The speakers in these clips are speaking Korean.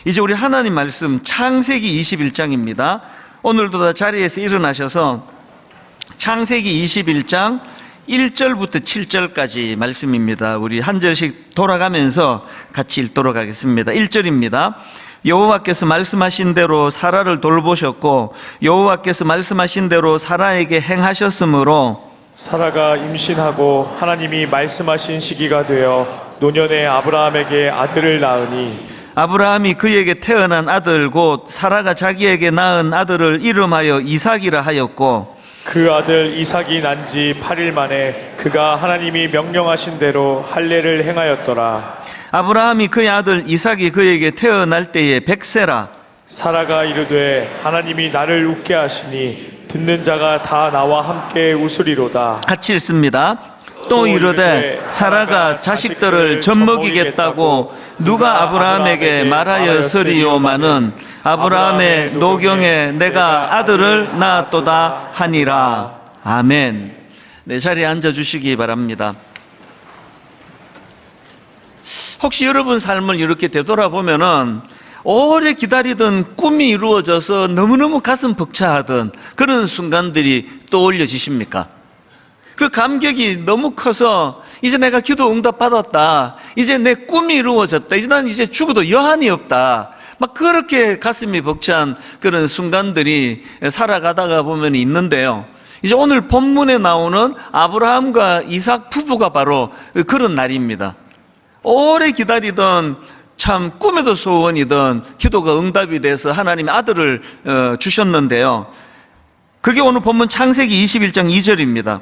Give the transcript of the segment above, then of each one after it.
이제 우리 하나님 말씀 창세기 21장입니다. 오늘도 다 자리에서 일어나셔서 창세기 21장 1절부터 7절까지 말씀입니다. 우리 한 절씩 돌아가면서 같이 읽도록 하겠습니다. 1절입니다. 여호와께서 말씀하신 대로 사라를 돌보셨고 여호와께서 말씀하신 대로 사라에게 행하셨으므로 사라가 임신하고 하나님이 말씀하신 시기가 되어 노년에 아브라함에게 아들을 낳으니 아브라함이 그에게 태어난 아들 곧 사라가 자기에게 낳은 아들을 이름하여 이삭이라 하였고 그 아들 이삭이 난 지 8일 만에 그가 하나님이 명령하신 대로 할례를 행하였더라. 아브라함이 그의 아들 이삭이 그에게 태어날 때에 100세라. 사라가 이르되 하나님이 나를 웃게 하시니 듣는 자가 다 나와 함께 웃으리로다. 같이 읽습니다. 또 이르되 사라가 자식들을 젖먹이겠다고 누가 아브라함에게 말하였으리요마는 아브라함의 노경에 내가 아들을 낳았도다 하니라. 아멘. 내 자리에 앉아주시기 바랍니다. 혹시 여러분 삶을 이렇게 되돌아보면은 오래 기다리던 꿈이 이루어져서 너무너무 가슴 벅차하던 그런 순간들이 떠올려지십니까? 그 감격이 너무 커서 이제 내가 기도 응답 받았다, 이제 내 꿈이 이루어졌다, 이제 난 이제 죽어도 여한이 없다, 막 그렇게 가슴이 벅찬 그런 순간들이 살아가다가 보면 있는데요, 이제 오늘 본문에 나오는 아브라함과 이삭 부부가 바로 그런 날입니다. 오래 기다리던 참 꿈에도 소원이던 기도가 응답이 돼서 하나님이 아들을 주셨는데요, 그게 오늘 본문 창세기 21장 2절입니다.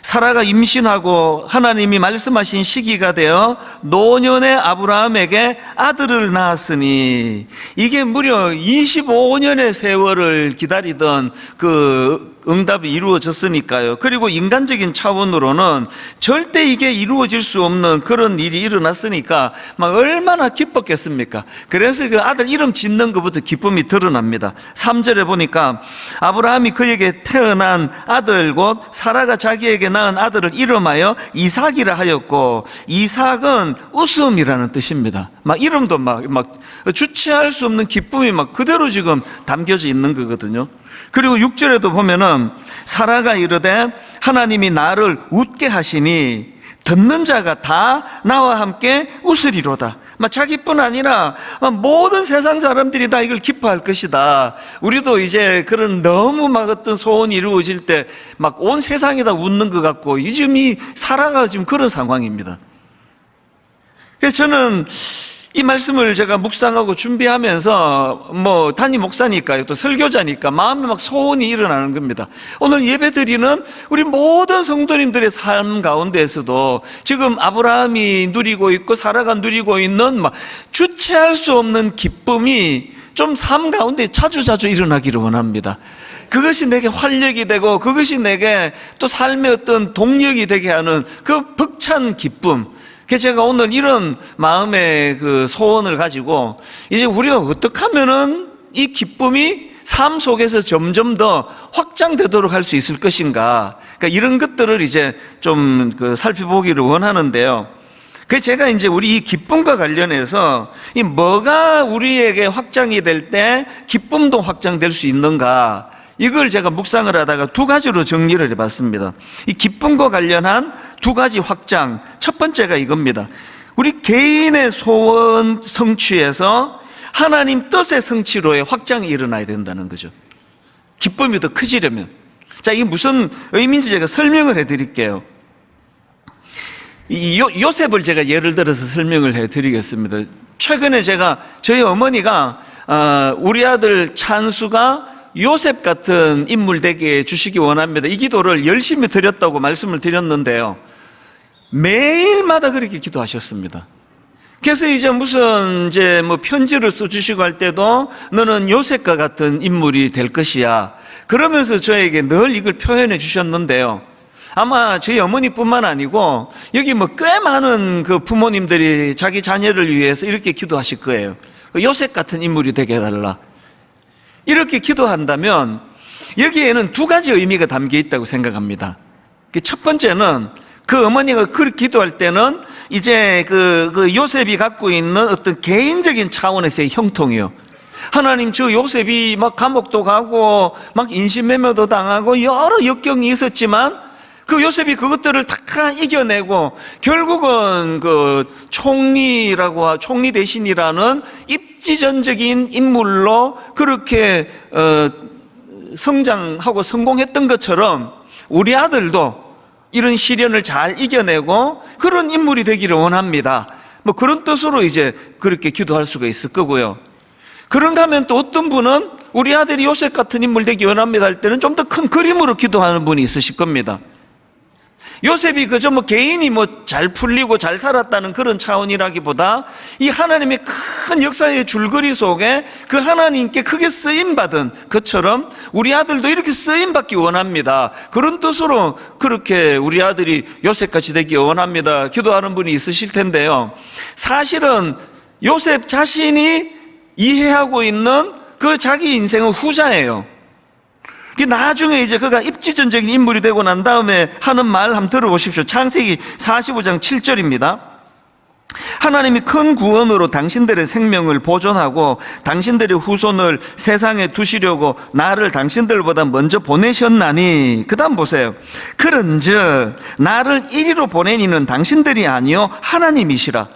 사라가 임신하고 하나님이 말씀하신 시기가 되어 노년의 아브라함에게 아들을 낳았으니, 이게 무려 25년의 세월을 기다리던 그 응답이 이루어졌으니까요. 그리고 인간적인 차원으로는 절대 이게 이루어질 수 없는 그런 일이 일어났으니까 막 얼마나 기뻤겠습니까? 그래서 그 아들 이름 짓는 것부터 기쁨이 드러납니다. 3절에 보니까 아브라함이 그에게 태어난 아들 곧 사라가 자기에게 낳은 아들을 이름하여 이삭이라 하였고, 이삭은 웃음이라는 뜻입니다. 막 이름도 막 주체할 수 없는 기쁨이 막 그대로 지금 담겨져 있는 거거든요. 그리고 6절에도 보면은 사라가 이르되 하나님이 나를 웃게 하시니 듣는 자가 다 나와 함께 웃으리로다. 막 자기뿐 아니라 모든 세상 사람들이 다 이걸 기뻐할 것이다. 우리도 이제 그런 너무 막 어떤 소원이 이루어질 때 막 온 세상이 다 웃는 것 같고, 지금 이 사라가 지금 그런 상황입니다. 그래서 저는 이 말씀을 제가 묵상하고 준비하면서 담임 목사니까요, 또 설교자니까 마음에 막 소원이 일어나는 겁니다. 오늘 예배드리는 우리 모든 성도님들의 삶 가운데에서도 지금 아브라함이 누리고 있고 사라가 누리고 있는 막 주체할 수 없는 기쁨이 좀 삶 가운데 자주자주 일어나기를 원합니다. 그것이 내게 활력이 되고 그것이 내게 또 삶의 어떤 동력이 되게 하는 그 벅찬 기쁨, 그래서 제가 오늘 이런 마음의 그 소원을 가지고 이제 우리가 어떻게 하면은 이 기쁨이 삶 속에서 점점 더 확장되도록 할 수 있을 것인가, 그러니까 이런 것들을 이제 좀 살펴보기를 원하는데요. 그래서 제가 이제 우리 이 기쁨과 관련해서 이 뭐가 우리에게 확장이 될 때 기쁨도 확장될 수 있는가, 이걸 제가 묵상을 하다가 두 가지로 정리를 해봤습니다. 이 기쁨과 관련한 두 가지 확장, 첫 번째가 이겁니다. 우리 개인의 소원 성취에서 하나님 뜻의 성취로의 확장이 일어나야 된다는 거죠. 기쁨이 더 커지려면. 자, 이게 무슨 의미인지 제가 설명을 해드릴게요. 요셉을 제가 예를 들어서 설명을 해드리겠습니다. 최근에 저희 어머니가 우리 아들 찬수가 요셉 같은 인물 되게 해주시기 원합니다, 이 기도를 열심히 드렸다고 말씀을 드렸는데요, 매일마다 그렇게 기도하셨습니다. 그래서 이제 무슨 편지를 써주시고 할 때도 너는 요셉과 같은 인물이 될 것이야, 그러면서 저에게 늘 이걸 표현해 주셨는데요, 아마 저희 어머니뿐만 아니고 여기 꽤 많은 그 부모님들이 자기 자녀를 위해서 이렇게 기도하실 거예요. 요셉 같은 인물이 되게 해달라. 이렇게 기도한다면 여기에는 두 가지 의미가 담겨 있다고 생각합니다. 첫 번째는 그 어머니가 그렇게 기도할 때는 이제 그 요셉이 갖고 있는 어떤 개인적인 차원에서의 형통이요. 하나님, 저 요셉이 막 감옥도 가고 막 인신매매도 당하고 여러 역경이 있었지만 그 요셉이 그것들을 다 이겨내고 결국은 그 총리 대신이라는 입지전적인 인물로 그렇게 성장하고 성공했던 것처럼 우리 아들도 이런 시련을 잘 이겨내고 그런 인물이 되기를 원합니다. 뭐 그런 뜻으로 이제 그렇게 기도할 수가 있을 거고요. 그런가 하면 또 어떤 분은 우리 아들이 요셉 같은 인물 되기 원합니다 할 때는 좀 더 큰 그림으로 기도하는 분이 있으실 겁니다. 요셉이 그저 뭐 개인이 뭐 잘 풀리고 잘 살았다는 그런 차원이라기보다 이 하나님의 큰 역사의 줄거리 속에 그 하나님께 크게 쓰임받은 것처럼 우리 아들도 이렇게 쓰임받기 원합니다. 그런 뜻으로 그렇게 우리 아들이 요셉같이 되기 원합니다 기도하는 분이 있으실 텐데요. 사실은 요셉 자신이 이해하고 있는 그 자기 인생은 후자예요. 나중에 이제 그가 입지전적인 인물이 되고 난 다음에 하는 말 한번 들어보십시오. 창세기 45장 7절입니다. 하나님이 큰 구원으로 당신들의 생명을 보존하고 당신들의 후손을 세상에 두시려고 나를 당신들보다 먼저 보내셨나니. 그 다음 보세요. 그런즉 나를 이리로 보낸 이는 당신들이 아니요 하나님이시라.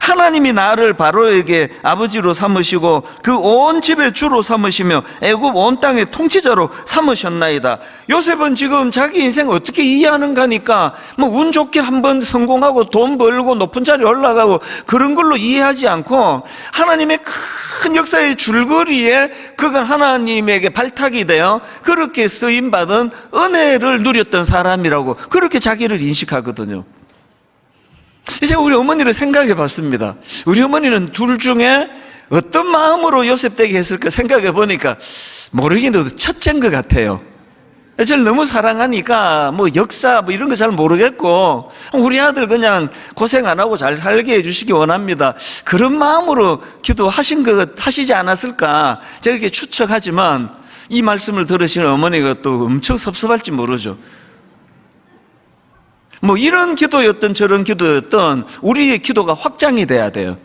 하나님이 나를 바로에게 아버지로 삼으시고 그 온 집의 주로 삼으시며 애굽 온 땅의 통치자로 삼으셨나이다. 요셉은 지금 자기 인생 어떻게 이해하는가 하니까 뭐 운 좋게 한번 성공하고 돈 벌고 높은 자리에 올라가고 그런 걸로 이해하지 않고 하나님의 큰 역사의 줄거리에 그가 하나님에게 발탁이 되어 그렇게 쓰임받은 은혜를 누렸던 사람이라고 그렇게 자기를 인식하거든요. 이제 우리 어머니를 생각해 봤습니다. 우리 어머니는 둘 중에 어떤 마음으로 요셉 되게 했을까 생각해 보니까 모르긴 해도 첫째인 것 같아요. 저를 너무 사랑하니까 뭐 역사 뭐 이런 거 잘 모르겠고 우리 아들 그냥 고생 안 하고 잘 살게 해주시기 원합니다. 그런 마음으로 하시지 않았을까 제가 이렇게 추측하지만 이 말씀을 들으시는 어머니가 또 엄청 섭섭할지 모르죠. 뭐 이런 기도였던 저런 기도였던 우리의 기도가 확장이 돼야 돼요.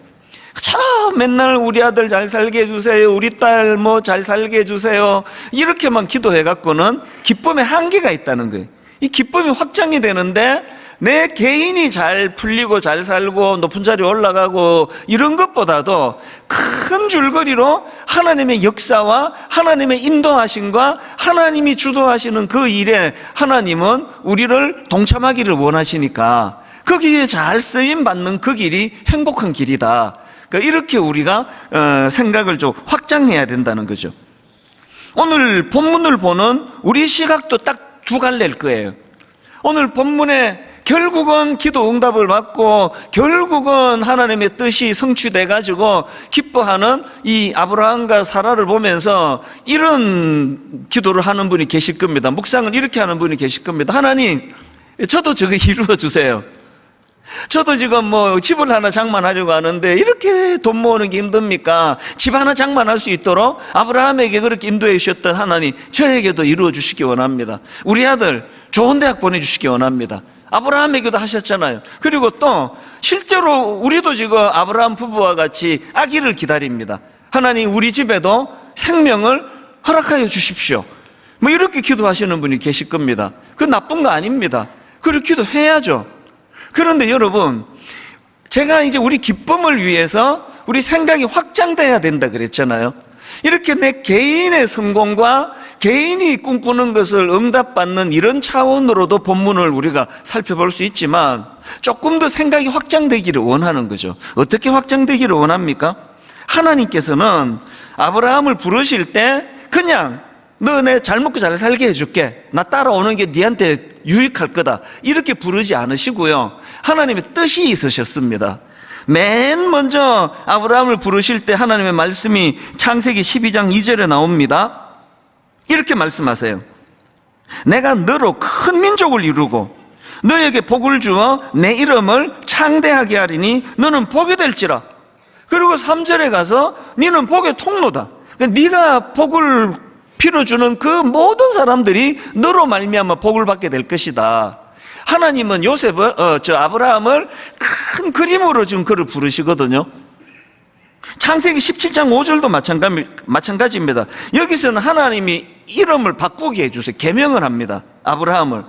그저 맨날 우리 아들 잘 살게 해주세요, 우리 딸 뭐 잘 살게 해주세요 이렇게만 기도해갖고는 기쁨의 한계가 있다는 거예요. 이 기쁨이 확장이 되는데 내 개인이 잘 풀리고 잘 살고 높은 자리에 올라가고 이런 것보다도 큰 줄거리로 하나님의 역사와 하나님의 인도하심과 하나님이 주도하시는 그 일에 하나님은 우리를 동참하기를 원하시니까 거기에 잘 쓰임받는 그 길이 행복한 길이다. 그러니까 이렇게 우리가 생각을 좀 확장해야 된다는 거죠. 오늘 본문을 보는 우리 시각도 딱 두 갈래일 거예요. 오늘 본문에 결국은 기도 응답을 받고 결국은 하나님의 뜻이 성취돼 가지고 기뻐하는 이 아브라함과 사라를 보면서 이런 기도를 하는 분이 계실 겁니다. 묵상을 이렇게 하는 분이 계실 겁니다. 하나님, 저도 저거 이루어 주세요. 저도 지금 뭐 집을 하나 장만하려고 하는데 이렇게 돈 모으는 게 힘듭니까? 집 하나 장만할 수 있도록 아브라함에게 그렇게 인도해 주셨던 하나님, 저에게도 이루어 주시기 원합니다. 우리 아들 좋은 대학 보내주시기 원합니다. 아브라함에게도 하셨잖아요. 그리고 또 실제로 우리도 지금 아브라함 부부와 같이 아기를 기다립니다. 하나님, 우리 집에도 생명을 허락하여 주십시오. 뭐 이렇게 기도하시는 분이 계실 겁니다. 그건 나쁜 거 아닙니다. 그렇게 기도해야죠. 그런데 여러분, 제가 이제 우리 기쁨을 위해서 우리 생각이 확장돼야 된다 그랬잖아요. 이렇게 내 개인의 성공과 개인이 꿈꾸는 것을 응답받는 이런 차원으로도 본문을 우리가 살펴볼 수 있지만 조금 더 생각이 확장되기를 원하는 거죠. 어떻게 확장되기를 원합니까? 하나님께서는 아브라함을 부르실 때 그냥 너 내 잘 먹고 잘 살게 해줄게, 나 따라오는 게 네한테 유익할 거다 이렇게 부르지 않으시고요, 하나님의 뜻이 있으셨습니다. 맨 먼저 아브라함을 부르실 때 하나님의 말씀이 창세기 12장 2절에 나옵니다. 이렇게 말씀하세요. 내가 너로 큰 민족을 이루고 너에게 복을 주어 내 이름을 창대하게 하리니 너는 복이 될지라. 그리고 3절에 가서 너는 복의 통로다. 그러니까 네가 복을 빌어주는 그 모든 사람들이 너로 말미암아 복을 받게 될 것이다. 하나님은 아브라함을 큰 그림으로 지금 그를 부르시거든요. 창세기 17장 5절도 마찬가지입니다. 여기서는 하나님이 이름을 바꾸게 해주세요. 계명을 합니다. 아브라함을.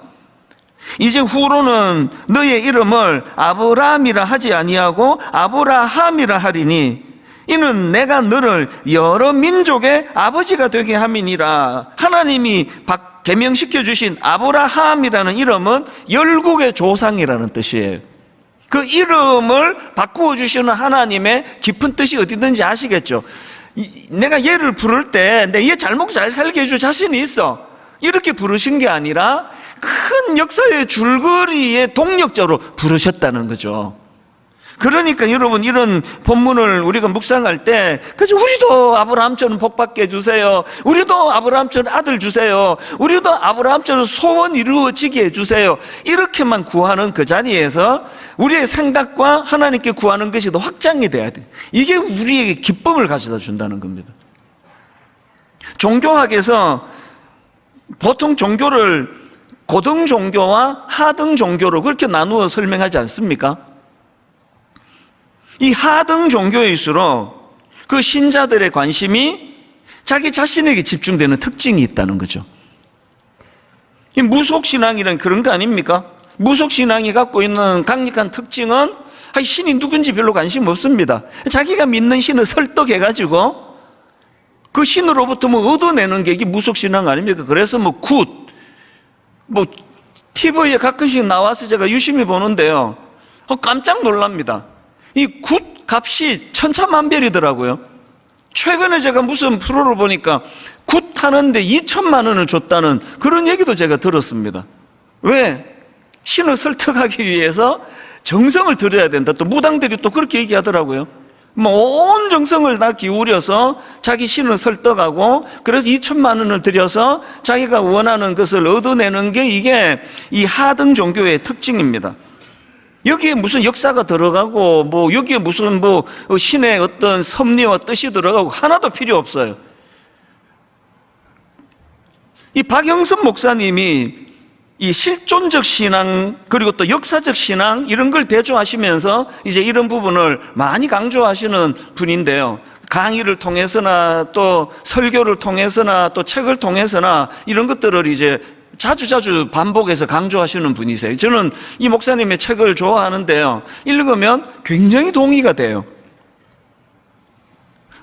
이제 후로는 너의 이름을 아브라함이라 하지 아니하고 아브라함이라 하리니 이는 내가 너를 여러 민족의 아버지가 되게 함이니라. 하나님이 계명시켜 주신 아브라함이라는 이름은 열국의 조상이라는 뜻이에요. 그 이름을 바꾸어 주시는 하나님의 깊은 뜻이 어디든지 아시겠죠? 내가 얘를 부를 때 내 얘 잘 먹고 잘 살게 해줄 자신이 있어, 이렇게 부르신 게 아니라 큰 역사의 줄거리에 동력자로 부르셨다는 거죠. 그러니까 여러분, 이런 본문을 우리가 묵상할 때 그죠, 우리도 아브라함처럼 복받게 해주세요, 우리도 아브라함처럼 아들 주세요, 우리도 아브라함처럼 소원 이루어지게 해주세요, 이렇게만 구하는 그 자리에서 우리의 생각과 하나님께 구하는 것이 더 확장이 돼야 돼. 이게 우리에게 기쁨을 가져다 준다는 겁니다. 종교학에서 보통 종교를 고등 종교와 하등 종교로 그렇게 나누어 설명하지 않습니까? 이 하등 종교일수록 그 신자들의 관심이 자기 자신에게 집중되는 특징이 있다는 거죠. 이 무속신앙이란 그런 거 아닙니까? 무속신앙이 갖고 있는 강력한 특징은 신이 누군지 별로 관심 없습니다. 자기가 믿는 신을 설득해가지고 그 신으로부터 얻어내는 게 이게 무속신앙 아닙니까? 그래서 TV에 가끔씩 나와서 제가 유심히 보는데요, 깜짝 놀랍니다. 이 굿 값이 천차만별이더라고요. 최근에 제가 무슨 프로를 보니까 굿 하는데 2천만 원을 줬다는 그런 얘기도 제가 들었습니다. 왜? 신을 설득하기 위해서 정성을 들여야 된다. 또 무당들이 또 그렇게 얘기하더라고요. 온 정성을 다 기울여서 자기 신을 설득하고, 그래서 2천만 원을 들여서 자기가 원하는 것을 얻어내는 게 이게 이 하등 종교의 특징입니다. 여기에 무슨 역사가 들어가고 여기에 무슨 신의 어떤 섭리와 뜻이 들어가고 하나도 필요 없어요. 이 박영선 목사님이 이 실존적 신앙 그리고 또 역사적 신앙 이런 걸 대조하시면서 이제 이런 부분을 많이 강조하시는 분인데요, 강의를 통해서나 또 설교를 통해서나 또 책을 통해서나 이런 것들을 이제 자주 반복해서 강조하시는 분이세요. 저는 이 목사님의 책을 좋아하는데요, 읽으면 굉장히 동의가 돼요.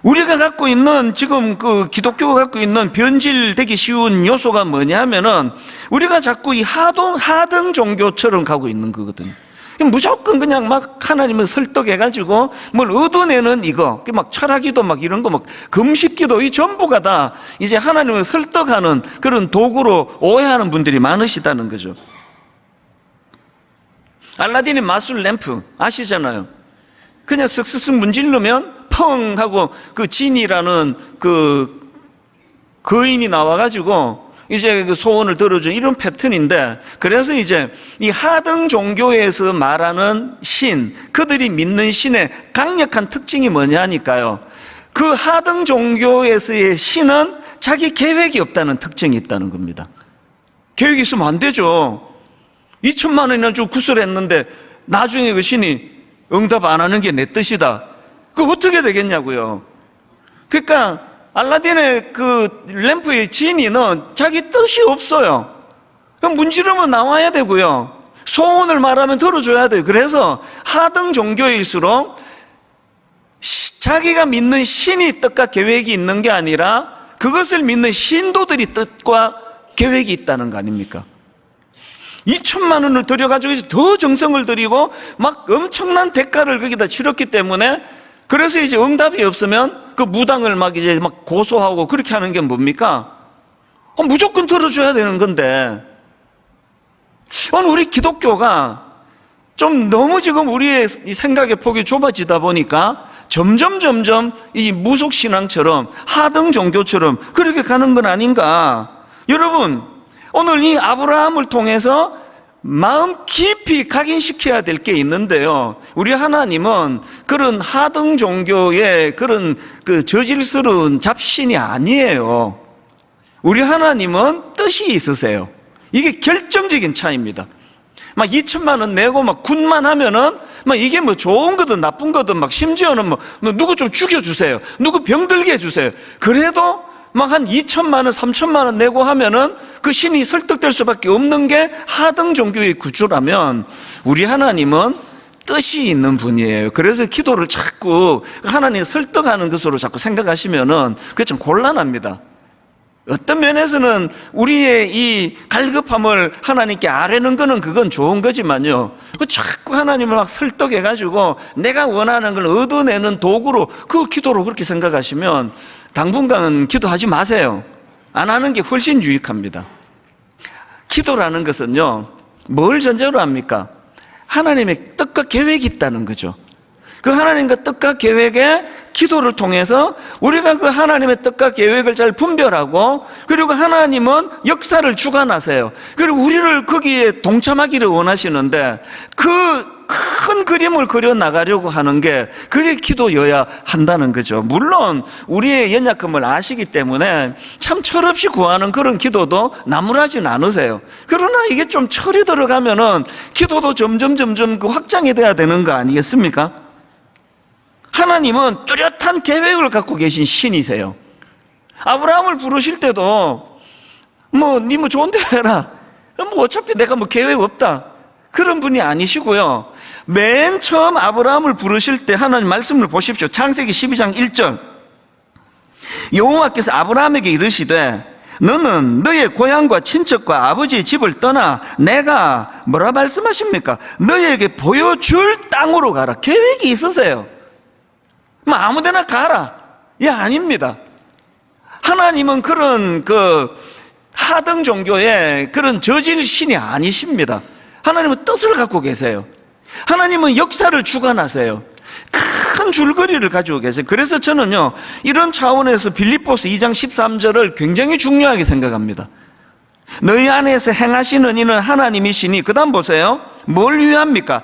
우리가 갖고 있는 지금 기독교가 갖고 있는 변질되기 쉬운 요소가 뭐냐면은 우리가 자꾸 이 하등 종교처럼 가고 있는 거거든요. 무조건 그냥 막 하나님을 설득해가지고 뭘 얻어내는 이거, 막 철학기도 이런 거 금식기도 이 전부가 다 이제 하나님을 설득하는 그런 도구로 오해하는 분들이 많으시다는 거죠. 알라딘의 마술 램프 아시잖아요. 그냥 쓱쓱쓱 문지르면 펑 하고 그 진이라는 그 거인이 나와가지고 이제 그 소원을 들어준 이런 패턴인데, 그래서 이제 이 하등 종교에서 말하는 신, 그들이 믿는 신의 강력한 특징이 뭐냐니까요, 그 하등 종교에서의 신은 자기 계획이 없다는 특징이 있다는 겁니다. 계획이 있으면 안 되죠. 2천만 원이나 주고 구슬했는데 나중에 그 신이 응답 안 하는 게 내 뜻이다, 그거 어떻게 되겠냐고요. 그러니까 알라딘의 그 램프의 지니는 자기 뜻이 없어요. 그럼 문지르면 나와야 되고요, 소원을 말하면 들어줘야 돼요. 그래서 하등 종교일수록 자기가 믿는 신이 뜻과 계획이 있는 게 아니라 그것을 믿는 신도들이 뜻과 계획이 있다는 거 아닙니까? 2천만 원을 들여가지고 더 정성을 들이고 막 엄청난 대가를 거기다 치렀기 때문에, 그래서 이제 응답이 없으면 그 무당을 이제 고소하고 그렇게 하는 게 뭡니까? 무조건 들어줘야 되는 건데, 오늘 우리 기독교가 좀 너무 지금 우리의 이 생각의 폭이 좁아지다 보니까 점점 이 무속신앙처럼 하등 종교처럼 그렇게 가는 건 아닌가. 여러분, 오늘 이 아브라함을 통해서 마음 깊이 각인시켜야 될 게 있는데요, 우리 하나님은 그런 하등 종교의 그런 그 저질스러운 잡신이 아니에요. 우리 하나님은 뜻이 있으세요. 이게 결정적인 차이입니다. 막 2천만 원 내고 막 군만 하면은 막 이게 뭐 좋은 거든 나쁜 거든 막 심지어는 뭐 누구 좀 죽여주세요, 누구 병들게 해주세요. 그래도 막 한 2천만 원, 3천만 원 내고 하면은 그 신이 설득될 수밖에 없는 게 하등 종교의 구조라면, 우리 하나님은 뜻이 있는 분이에요. 그래서 기도를 자꾸 하나님 설득하는 것으로 자꾸 생각하시면은 그게 좀 곤란합니다. 어떤 면에서는 우리의 이 갈급함을 하나님께 아뢰는 거는 그건 좋은 거지만요, 그 자꾸 하나님을 막 설득해가지고 내가 원하는 걸 얻어내는 도구로 그 기도로 그렇게 생각하시면 당분간은 기도하지 마세요. 안 하는 게 훨씬 유익합니다. 기도라는 것은요, 뭘 전제로 합니까? 하나님의 뜻과 계획이 있다는 거죠. 그 하나님과 뜻과 계획에 기도를 통해서 우리가 그 하나님의 뜻과 계획을 잘 분별하고, 그리고 하나님은 역사를 주관하세요. 그리고 우리를 거기에 동참하기를 원하시는데 그 큰 그림을 그려나가려고 하는 게 그게 기도여야 한다는 거죠. 물론 우리의 연약함을 아시기 때문에 참 철없이 구하는 그런 기도도 나무라진 않으세요. 그러나 이게 좀 철이 들어가면은 기도도 점점 그 확장이 돼야 되는 거 아니겠습니까? 하나님은 뚜렷한 계획을 갖고 계신 신이세요. 아브라함을 부르실 때도 니 뭐 좋은 대로 해라, 뭐 어차피 내가 뭐 계획 없다, 그런 분이 아니시고요. 맨 처음 아브라함을 부르실 때 하나님 말씀을 보십시오. 창세기 12장 1절. 여호와께서 아브라함에게 이르시되 너는 너의 고향과 친척과 아버지의 집을 떠나 내가 뭐라 말씀하십니까? 너에게 보여줄 땅으로 가라. 계획이 있으세요. 뭐 아무데나 가라. 아닙니다. 하나님은 그런 하등 종교의 그런 저질 신이 아니십니다. 하나님은 뜻을 갖고 계세요. 하나님은 역사를 주관하세요. 큰 줄거리를 가지고 계세요. 그래서 저는요, 이런 차원에서 빌립보서 2장 13절을 굉장히 중요하게 생각합니다. 너희 안에서 행하시는 이는 하나님이시니, 그 다음 보세요. 뭘 위합니까?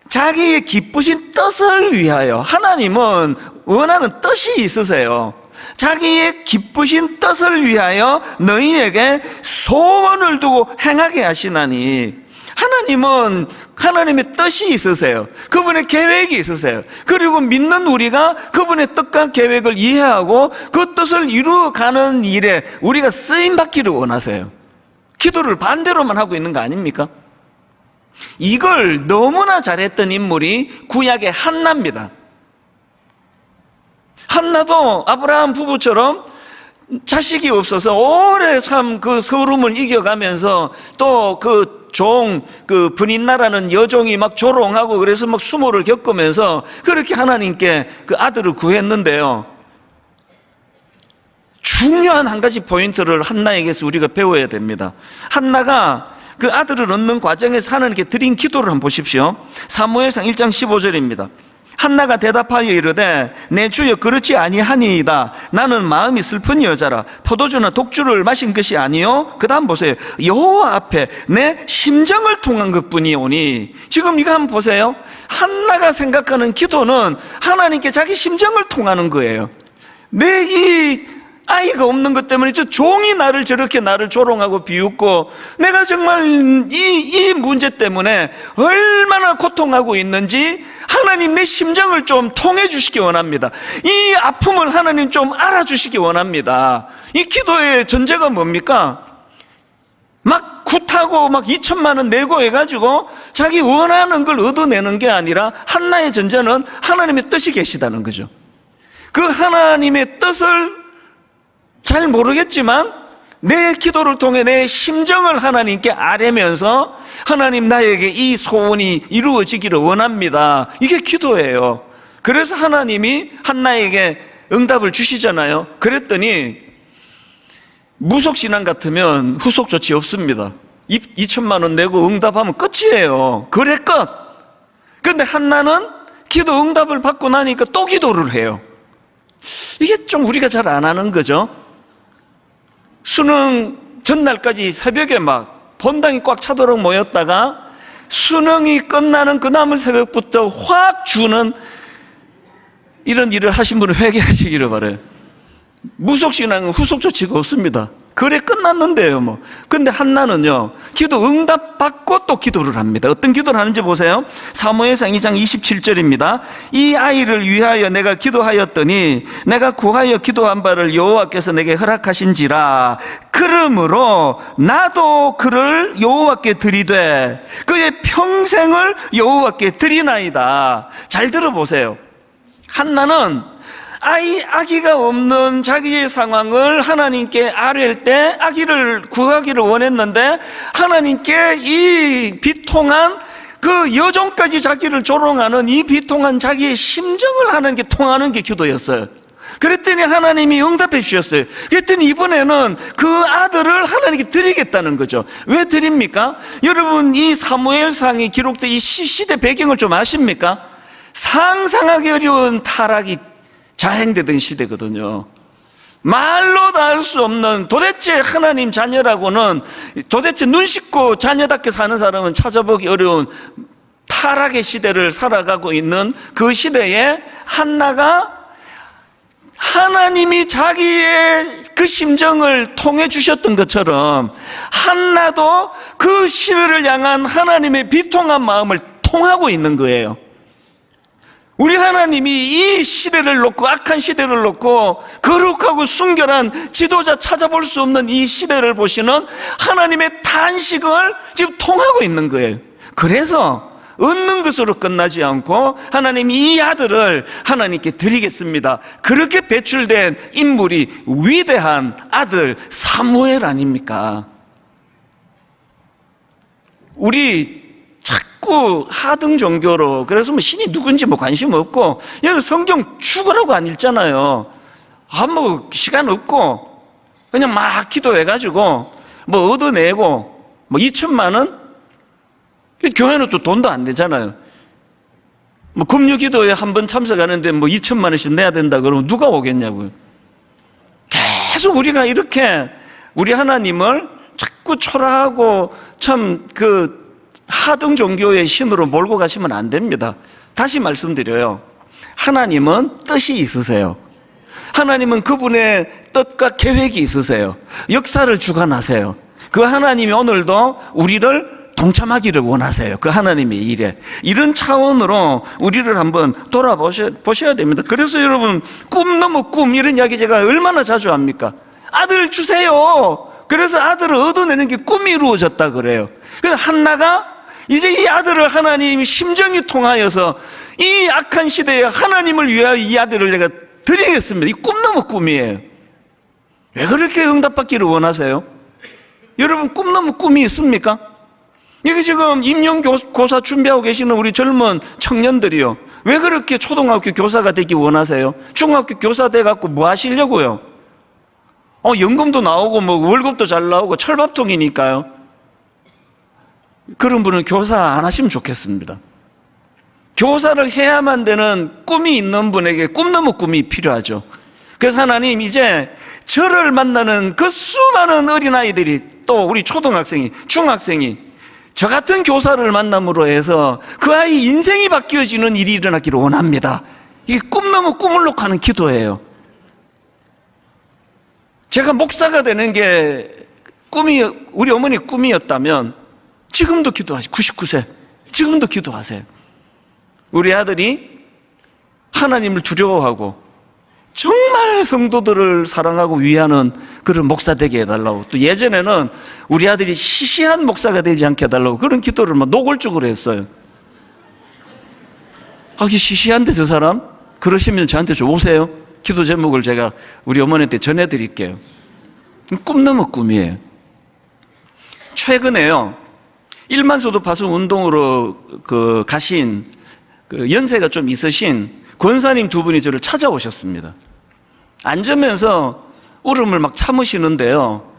자기의 기쁘신 뜻을 위하여. 하나님은 원하는 뜻이 있으세요. 자기의 기쁘신 뜻을 위하여 너희에게 소원을 두고 행하게 하시나니, 하나님은 하나님의 뜻이 있으세요. 그분의 계획이 있으세요. 그리고 믿는 우리가 그분의 뜻과 계획을 이해하고 그 뜻을 이루어가는 일에 우리가 쓰임받기를 원하세요. 기도를 반대로만 하고 있는 거 아닙니까? 이걸 너무나 잘했던 인물이 구약의 한나입니다. 한나도 아브라함 부부처럼 자식이 없어서 오래 참 그 서름을 이겨가면서 또 그 분인나라는 여종이 막 조롱하고 그래서 막 수모를 겪으면서 그렇게 하나님께 그 아들을 구했는데요, 중요한 한 가지 포인트를 한나에게서 우리가 배워야 됩니다. 한나가 그 아들을 얻는 과정에서 하나님께 드린 기도를 한번 보십시오. 사무엘상 1장 15절입니다. 한나가 대답하여 이르되 내 주여 그렇지 아니하니이다. 나는 마음이 슬픈 여자라. 포도주나 독주를 마신 것이 아니요. 그 다음 보세요. 여호와 앞에 내 심정을 통한 것뿐이오니. 지금 이거 한번 보세요. 한나가 생각하는 기도는 하나님께 자기 심정을 통하는 거예요. 내 이 아이가 없는 것 때문에 저 종이 저렇게 나를 조롱하고 비웃고 내가 정말 이 문제 때문에 얼마나 고통하고 있는지 하나님 내 심정을 좀 통해 주시기 원합니다. 이 아픔을 하나님 좀 알아주시기 원합니다. 이 기도의 전제가 뭡니까? 막 굿하고 막 2천만 원 내고 해가지고 자기 원하는 걸 얻어내는 게 아니라 한나의 전제는 하나님의 뜻이 계시다는 거죠. 그 하나님의 뜻을 잘 모르겠지만 내 기도를 통해 내 심정을 하나님께 아뢰면서 하나님 나에게 이 소원이 이루어지기를 원합니다. 이게 기도예요. 그래서 하나님이 한나에게 응답을 주시잖아요. 그랬더니 무속신앙 같으면 후속 조치 없습니다. 2천만 원 내고 응답하면 끝이에요. 그래 끝. 그런데 한나는 기도 응답을 받고 나니까 또 기도를 해요. 이게 좀 우리가 잘 안 하는 거죠. 수능 전날까지 새벽에 막 본당이 꽉 차도록 모였다가 수능이 끝나는 그 남은 새벽부터 확 주는 이런 일을 하신 분은 회개하시기를 바라요. 무속신앙은 후속 조치가 없습니다. 그래 끝났는데요 뭐. 근데 한나는요 기도 응답받고 또 기도를 합니다. 어떤 기도를 하는지 보세요. 사무엘상 2장 27절입니다. 이 아이를 위하여 내가 기도하였더니 내가 구하여 기도한 바를 여호와께서 내게 허락하신지라. 그러므로 나도 그를 여호와께 드리되 그의 평생을 여호와께 드리나이다. 잘 들어보세요. 한나는 아기가 없는 자기의 상황을 하나님께 아뢰일 때 아기를 구하기를 원했는데 하나님께 이 비통한 그 여종까지 자기를 조롱하는 이 비통한 자기의 심정을 하나님께 통하는 게 기도였어요. 그랬더니 하나님이 응답해 주셨어요. 그랬더니 이번에는 그 아들을 하나님께 드리겠다는 거죠. 왜 드립니까? 여러분 이 사무엘상이 기록된 이 시대 배경을 좀 아십니까? 상상하기 어려운 타락이 자행되던 시대거든요. 말로 다 할 수 없는, 도대체 하나님 자녀라고는, 도대체 눈 씻고 자녀답게 사는 사람은 찾아보기 어려운 타락의 시대를 살아가고 있는 그 시대에 한나가 하나님이 자기의 그 심정을 통해 주셨던 것처럼 한나도 그 시대를 향한 하나님의 비통한 마음을 통하고 있는 거예요. 우리 하나님이 이 시대를 놓고, 악한 시대를 놓고 거룩하고 순결한 지도자 찾아볼 수 없는 이 시대를 보시는 하나님의 탄식을 지금 통하고 있는 거예요. 그래서 얻는 것으로 끝나지 않고 하나님이 이 아들을 하나님께 드리겠습니다. 그렇게 배출된 인물이 위대한 아들 사무엘 아닙니까? 우리 자꾸 하등 종교로, 그래서 뭐 신이 누군지 뭐 관심 없고, 여러분 성경 죽으라고 안 읽잖아요. 뭐 시간 없고 그냥 막 기도해가지고 뭐 얻어내고 뭐 2천만 원? 교회는 또 돈도 안 내잖아요. 뭐 금요 기도에 한 번 참석하는데 뭐 2천만 원씩 내야 된다 그러면 누가 오겠냐고요. 계속 우리가 이렇게 우리 하나님을 자꾸 초라하고 참 하등 종교의 신으로 몰고 가시면 안 됩니다. 다시 말씀드려요. 하나님은 뜻이 있으세요. 하나님은 그분의 뜻과 계획이 있으세요. 역사를 주관하세요. 그 하나님이 오늘도 우리를 동참하기를 원하세요. 그 하나님의 일에. 이런 차원으로 우리를 한번 돌아보셔야 됩니다. 그래서 여러분, 꿈 넘어 꿈, 이런 이야기 제가 얼마나 자주 합니까? 아들 주세요. 그래서 아들을 얻어내는 게 꿈이 이루어졌다 그래요. 그래서 한나가 이제 이 아들을 하나님이 심정이 통하여서 이 악한 시대에 하나님을 위하여 이 아들을 내가 드리겠습니다. 이 꿈 넘어 꿈이에요. 왜 그렇게 응답받기를 원하세요? 여러분 꿈 넘어 꿈이 있습니까? 여기 지금 임용고사 준비하고 계시는 우리 젊은 청년들이요, 왜 그렇게 초등학교 교사가 되기 원하세요? 중학교 교사 돼갖고 뭐 하시려고요? 연금도 나오고 뭐 월급도 잘 나오고 철밥통이니까요. 그런 분은 교사 안 하시면 좋겠습니다. 교사를 해야만 되는 꿈이 있는 분에게 꿈 넘어 꿈이 필요하죠. 그래서 하나님 이제 저를 만나는 그 수많은 어린아이들이, 또 우리 초등학생이, 중학생이 저 같은 교사를 만남으로 해서 그 아이 인생이 바뀌어지는 일이 일어나기를 원합니다. 이게 꿈 넘어 꿈을 놓고 하는 기도예요. 제가 목사가 되는 게 우리 어머니 꿈이었다면 지금도 기도하세요. 99세 지금도 기도하세요. 우리 아들이 하나님을 두려워하고 정말 성도들을 사랑하고 위하는 그런 목사 되게 해달라고, 또 예전에는 우리 아들이 시시한 목사가 되지 않게 해달라고 그런 기도를 막 노골적으로 했어요. 이게 시시한데 저 사람? 그러시면 저한테 좀 오세요. 기도 제목을 제가 우리 어머니한테 전해드릴게요. 꿈 넘어 꿈이에요. 최근에요, 일만소도 파송 운동으로 가신 연세가 좀 있으신 권사님 두 분이 저를 찾아오셨습니다. 앉으면서 울음을 막 참으시는데요,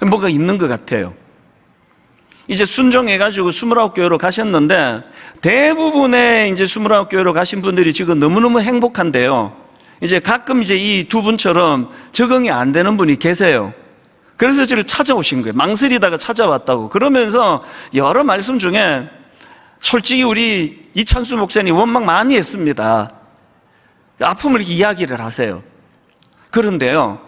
뭐가 있는 것 같아요. 이제 순종해가지고 29교회로 가셨는데 대부분의 이제 29교회로 가신 분들이 지금 너무너무 행복한데요, 이제 가끔 이제 이 두 분처럼 적응이 안 되는 분이 계세요. 그래서 저를 찾아오신 거예요. 망설이다가 찾아왔다고. 그러면서 여러 말씀 중에 솔직히 우리 이찬수 목사님 원망 많이 했습니다. 아픔을 이야기를 하세요. 그런데요,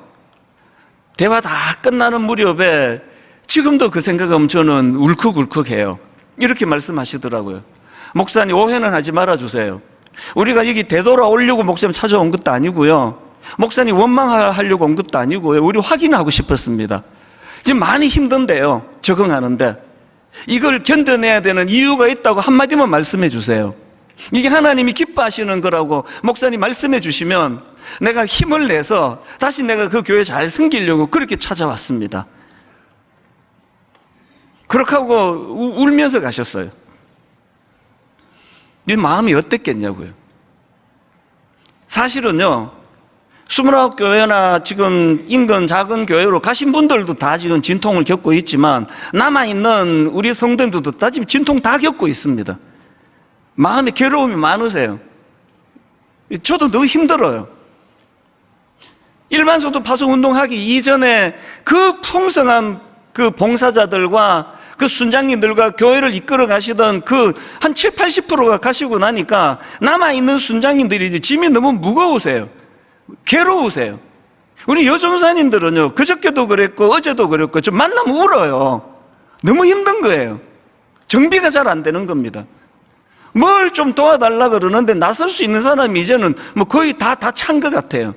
대화 다 끝나는 무렵에 지금도 그 생각하면 저는 울컥울컥해요. 이렇게 말씀하시더라고요. 목사님, 오해는 하지 말아주세요. 우리가 여기 되돌아오려고 목사님 찾아온 것도 아니고요, 목사님 원망하려고 온 것도 아니고요, 우리 확인하고 싶었습니다. 지금 많이 힘든데요, 적응하는데 이걸 견뎌내야 되는 이유가 있다고 한마디만 말씀해 주세요. 이게 하나님이 기뻐하시는 거라고 목사님 말씀해 주시면 내가 힘을 내서 다시 내가 그 교회 잘 섬기려고 그렇게 찾아왔습니다. 그렇게 하고 울면서 가셨어요. 이 마음이 어땠겠냐고요. 사실은요, 29교회나 지금 인근 작은 교회로 가신 분들도 다 지금 진통을 겪고 있지만 남아있는 우리 성도님들도 다 지금 진통 다 겪고 있습니다. 마음에 괴로움이 많으세요. 저도 너무 힘들어요. 일반 성도 파송 운동하기 이전에 그 풍성한 그 봉사자들과 그 순장님들과 교회를 이끌어 가시던 그 한 70, 80%가 가시고 나니까 남아있는 순장님들이 이제 짐이 너무 무거우세요. 괴로우세요. 우리 여전사님들은요, 그저께도 그랬고 어제도 그랬고 좀 만나면 울어요. 너무 힘든 거예요. 정비가 잘 안 되는 겁니다. 뭘 좀 도와달라 그러는데 나설 수 있는 사람이 이제는 뭐 거의 다 찬 것 같아요.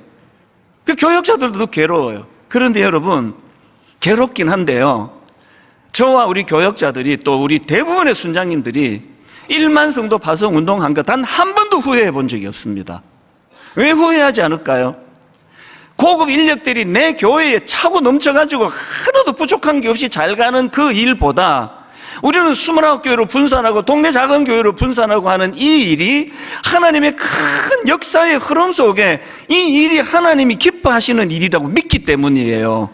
그 교역자들도 괴로워요. 그런데 여러분, 괴롭긴 한데요, 저와 우리 교역자들이 또 우리 대부분의 순장님들이 1만 성도 파송 운동한 거 단 한 번도 후회해 본 적이 없습니다. 왜 후회하지 않을까요? 고급 인력들이 내 교회에 차고 넘쳐가지고 하나도 부족한 게 없이 잘 가는 그 일보다 우리는 29교회로 분산하고 동네 작은 교회로 분산하고 하는 이 일이 하나님의 큰 역사의 흐름 속에 이 일이 하나님이 기뻐하시는 일이라고 믿기 때문이에요.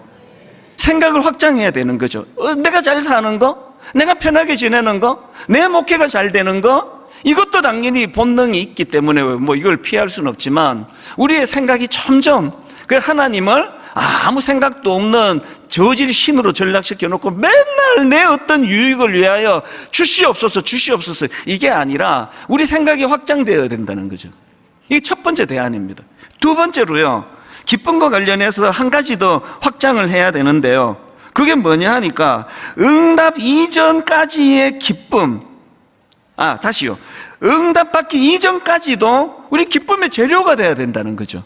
생각을 확장해야 되는 거죠. 내가 잘 사는 거, 내가 편하게 지내는 거, 내 목회가 잘 되는 거, 이것도 당연히 본능이 있기 때문에 뭐 이걸 피할 수는 없지만 우리의 생각이 점점 그 하나님을 아무 생각도 없는 저질 신으로 전락시켜 놓고 맨날 내 어떤 유익을 위하여 주시옵소서 주시옵소서, 이게 아니라 우리 생각이 확장되어야 된다는 거죠. 이게 첫 번째 대안입니다. 두 번째로요, 기쁨과 관련해서 한 가지 더 확장을 해야 되는데요, 그게 뭐냐 하니까 응답 이전까지의 기쁨, 다시요, 응답받기 이전까지도 우리 기쁨의 재료가 돼야 된다는 거죠.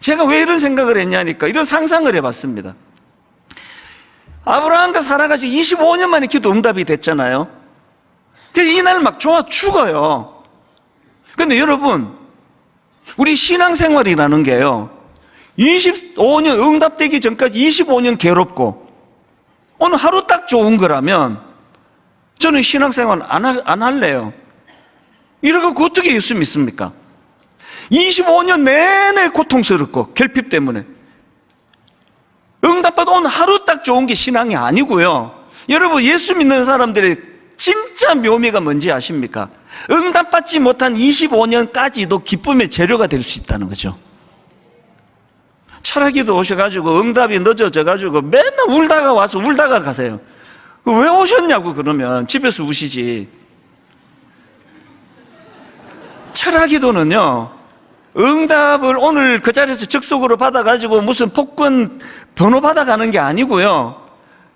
제가 왜 이런 생각을 했냐니까 이런 상상을 해봤습니다. 아브라함과 사라가 지금 25년 만에 기도 응답이 됐잖아요. 이날 막 좋아 죽어요. 근데 여러분, 우리 신앙생활이라는 게요, 25년 응답되기 전까지 25년 괴롭고 오늘 하루 딱 좋은 거라면 저는 신앙생활 안 할래요. 이러고 어떻게 예수 믿습니까? 25년 내내 고통스럽고 결핍 때문에 응답받아 오늘 하루 딱 좋은 게 신앙이 아니고요. 여러분, 예수 믿는 사람들의 진짜 묘미가 뭔지 아십니까? 응답받지 못한 25년까지도 기쁨의 재료가 될 수 있다는 거죠. 철학기도 오셔가지고 응답이 늦어져가지고 맨날 울다가 와서 울다가 가세요. 왜 오셨냐고 그러면 집에서 우시지. 철학기도는요, 응답을 오늘 그 자리에서 즉석으로 받아가지고 무슨 복권 번호 받아가는 게 아니고요,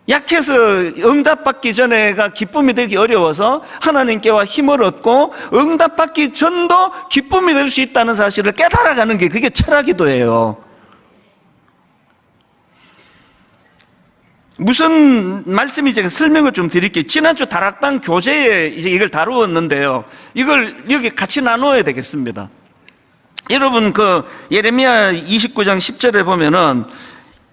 약해서 응답받기 전에가 기쁨이 되기 어려워서 하나님께와 힘을 얻고 응답받기 전도 기쁨이 될 수 있다는 사실을 깨달아가는 게 그게 철학기도예요. 무슨 말씀이 제가 설명을 좀 드릴게요. 지난주 다락방 교재에 이제 이걸 다루었는데요, 이걸 여기 같이 나눠야 되겠습니다. 여러분, 그 예레미야 29장 10절에 보면은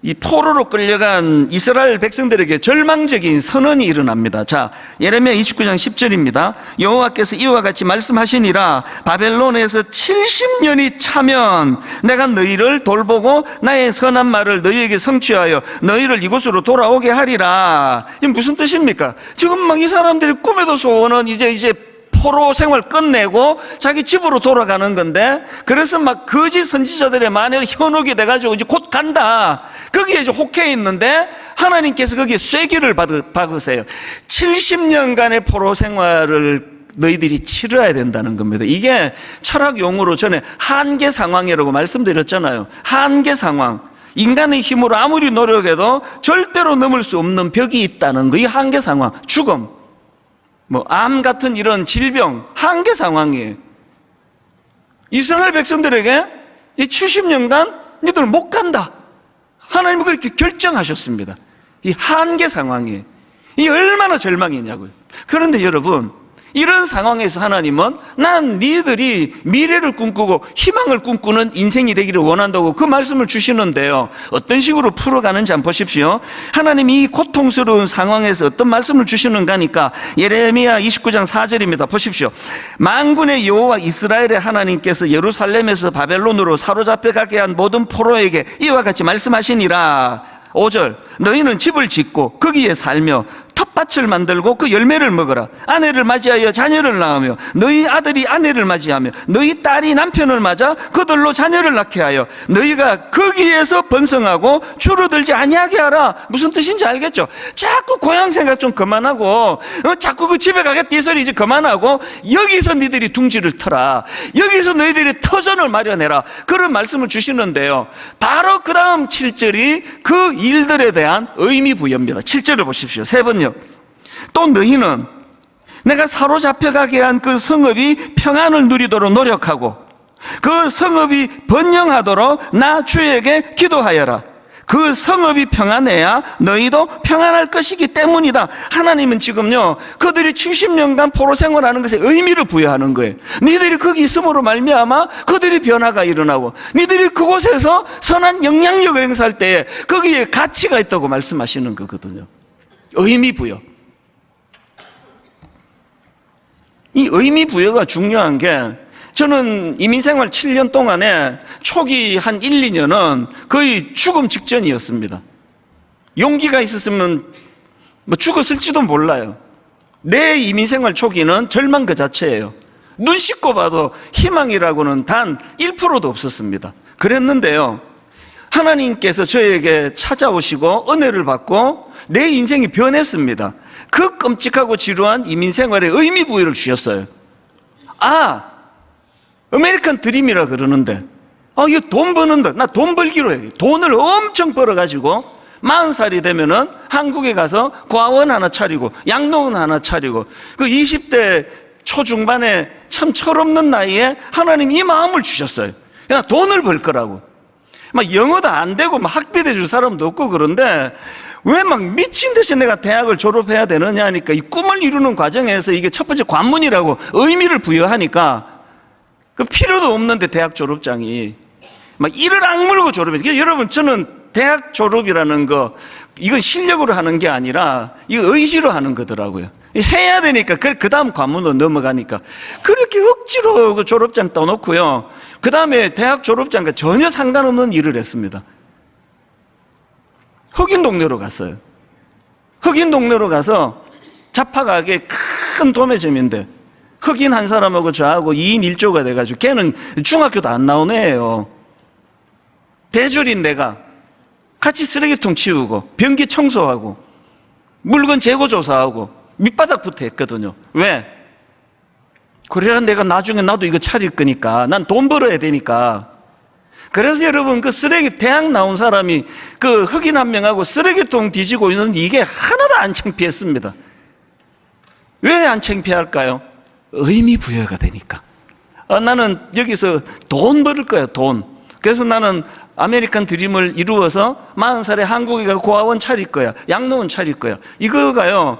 이 포로로 끌려간 이스라엘 백성들에게 절망적인 선언이 일어납니다. 자, 예레미야 29장 10절입니다. 여호와께서 이와 같이 말씀하시니라, 바벨론에서 70년이 차면 내가 너희를 돌보고 나의 선한 말을 너희에게 성취하여 너희를 이곳으로 돌아오게 하리라. 이게 무슨 뜻입니까? 지금 막 이 사람들이 꿈에도 소원은 이제 포로 생활 끝내고 자기 집으로 돌아가는 건데, 그래서 막 거짓 선지자들의 만에 현혹이 돼가지고 이제 곧 간다, 거기에 이제 혹해 있는데 하나님께서 거기에 쐐기를 박으세요. 70년간의 포로 생활을 너희들이 치러야 된다는 겁니다. 이게 철학 용어로 전에 한계 상황이라고 말씀드렸잖아요. 한계 상황. 인간의 힘으로 아무리 노력해도 절대로 넘을 수 없는 벽이 있다는 거. 이 한계 상황, 죽음, 암 같은 이런 질병, 한계 상황이에요. 이스라엘 백성들에게 이 70년간 너희들 못 간다. 하나님은 그렇게 결정하셨습니다. 이 한계 상황이에요. 이 얼마나 절망이냐고요. 그런데 여러분, 이런 상황에서 하나님은 난 니들이 미래를 꿈꾸고 희망을 꿈꾸는 인생이 되기를 원한다고 그 말씀을 주시는데요. 어떤 식으로 풀어가는지 한번 보십시오. 하나님이 이 고통스러운 상황에서 어떤 말씀을 주시는가 하니까 예레미야 29장 4절입니다. 보십시오. 만군의 여호와 이스라엘의 하나님께서 예루살렘에서 바벨론으로 사로잡혀 가게 한 모든 포로에게 이와 같이 말씀하시니라. 5절, 너희는 집을 짓고 거기에 살며 텃밭을 만들고 그 열매를 먹어라. 아내를 맞이하여 자녀를 낳으며 너희 아들이 아내를 맞이하며 너희 딸이 남편을 맞아 그들로 자녀를 낳게 하여 너희가 거기에서 번성하고 줄어들지 아니하게 하라. 무슨 뜻인지 알겠죠? 자꾸 고향 생각 좀 그만하고 자꾸 그 집에 가겠다 이 소리 이제 그만하고 여기서 너희들이 둥지를 터라. 여기서 너희들이 터전을 마련해라. 그런 말씀을 주시는데요. 바로 그 다음 7절이 그 일들에 대한 의미 부여입니다. 7절을 보십시오. 세 번요. 또 너희는 내가 사로잡혀가게 한 그 성읍이 평안을 누리도록 노력하고 그 성읍이 번영하도록 나 주에게 기도하여라. 그 성읍이 평안해야 너희도 평안할 것이기 때문이다. 하나님은 지금요, 그들이 70년간 포로 생활하는 것에 의미를 부여하는 거예요. 니들이 거기 있음으로 말미암아 그들이 변화가 일어나고 니들이 그곳에서 선한 영향력을 행사할 때에 거기에 가치가 있다고 말씀하시는 거거든요. 의미 부여. 이 의미 부여가 중요한 게, 저는 이민생활 7년 동안에 초기 한 1, 2년은 거의 죽음 직전이었습니다. 용기가 있었으면 죽었을지도 몰라요. 내 이민생활 초기는 절망 그 자체예요. 눈 씻고 봐도 희망이라고는 단 1%도 없었습니다. 그랬는데요, 하나님께서 저에게 찾아오시고 은혜를 받고 내 인생이 변했습니다. 그 끔찍하고 지루한 이민생활에 의미 부여를 주셨어요. 아메리칸 드림이라 그러는데, 이거 돈 버는다. 나 돈 벌기로 해. 돈을 엄청 벌어가지고 40살이 되면은 한국에 가서 과원 하나 차리고 양로원 하나 차리고, 그 20대 초중반에 참 철없는 나이에 하나님이 이 마음을 주셨어요. 그냥 돈을 벌 거라고. 막 영어도 안 되고 막 학비대 줄 사람도 없고 그런데 왜 막 미친 듯이 내가 대학을 졸업해야 되느냐 하니까 이 꿈을 이루는 과정에서 이게 첫 번째 관문이라고 의미를 부여하니까 그 필요도 없는데 대학 졸업장이 막 이를 악물고 졸업해요. 여러분, 저는 대학 졸업이라는 거, 이건 실력으로 하는 게 아니라 이거 의지로 하는 거더라고요. 해야 되니까 그 다음 관문으로 넘어가니까 그렇게 억지로 그 졸업장 떠놓고요, 그 다음에 대학 졸업장과 전혀 상관없는 일을 했습니다. 흑인 동네로 갔어요. 흑인 동네로 가서 자파가게 큰 도매점인데 흑인 한 사람하고 저하고 2인 1조가 돼가지고, 걔는 중학교도 안 나온 애예요. 대졸인 내가 같이 쓰레기통 치우고 변기 청소하고 물건 재고 조사하고 밑바닥부터 했거든요. 왜? 그래야 내가 나중에 나도 이거 차릴 거니까, 난 돈 벌어야 되니까. 그래서 여러분, 그 쓰레기, 대학 나온 사람이 그 흑인 한 명하고 쓰레기통 뒤지고 있는데 이게 하나도 안 창피했습니다. 왜 안 창피할까요? 의미 부여가 되니까. 나는 여기서 돈 벌을 거야, 돈. 그래서 나는 아메리칸 드림을 이루어서 40살에 한국에 가서 고아원 차릴 거야, 양로원 차릴 거야. 이거가요,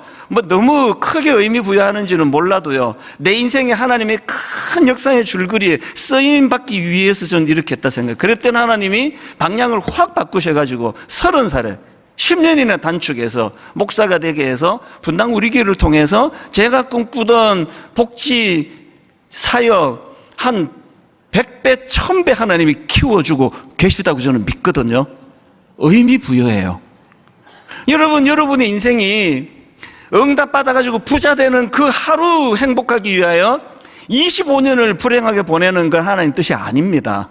너무 크게 의미 부여하는지는 몰라도요, 내 인생에 하나님의 큰 역사의 줄거리에 쓰임 받기 위해서 저는 이렇게 했다 생각해요. 그랬더니 하나님이 방향을 확 바꾸셔가지고 30살에 10년이나 단축해서 목사가 되게 해서 분당 우리 교회를 통해서 제가 꿈꾸던 복지 사역 한 100배, 1000배 하나님이 키워주고 계시다고 저는 믿거든요. 의미 부여해요. 여러분, 여러분의 인생이 응답받아가지고 부자 되는 그 하루 행복하기 위하여 25년을 불행하게 보내는 건 하나님 뜻이 아닙니다.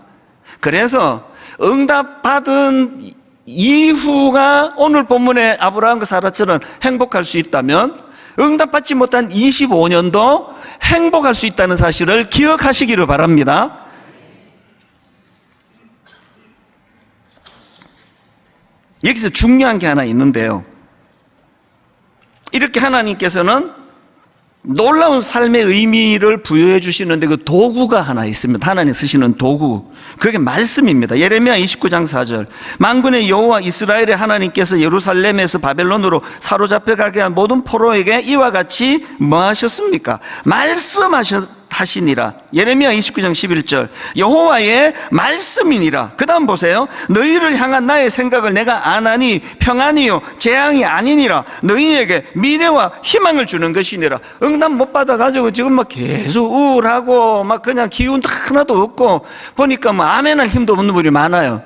그래서 응답받은 이후가 오늘 본문의 아브라함과 사라처럼 행복할 수 있다면, 응답받지 못한 25년도 행복할 수 있다는 사실을 기억하시기를 바랍니다. 여기서 중요한 게 하나 있는데요. 이렇게 하나님께서는 놀라운 삶의 의미를 부여해 주시는데 그 도구가 하나 있습니다. 하나님 쓰시는 도구. 그게 말씀입니다. 예레미야 29장 4절. 만군의 여호와 이스라엘의 하나님께서 예루살렘에서 바벨론으로 사로잡혀가게 한 모든 포로에게 이와 같이 뭐 하셨습니까? 말씀하시니라. 예레미야 29장 11절. 여호와의 말씀이니라. 그 다음 보세요. 너희를 향한 나의 생각을 내가 아나니 평안이요 재앙이 아니니라. 너희에게 미래와 희망을 주는 것이니라. 응답 못 받아가지고 지금 막 계속 우울하고 막 그냥 기운도 하나도 없고 보니까 뭐 아멘할 힘도 없는 분이 많아요.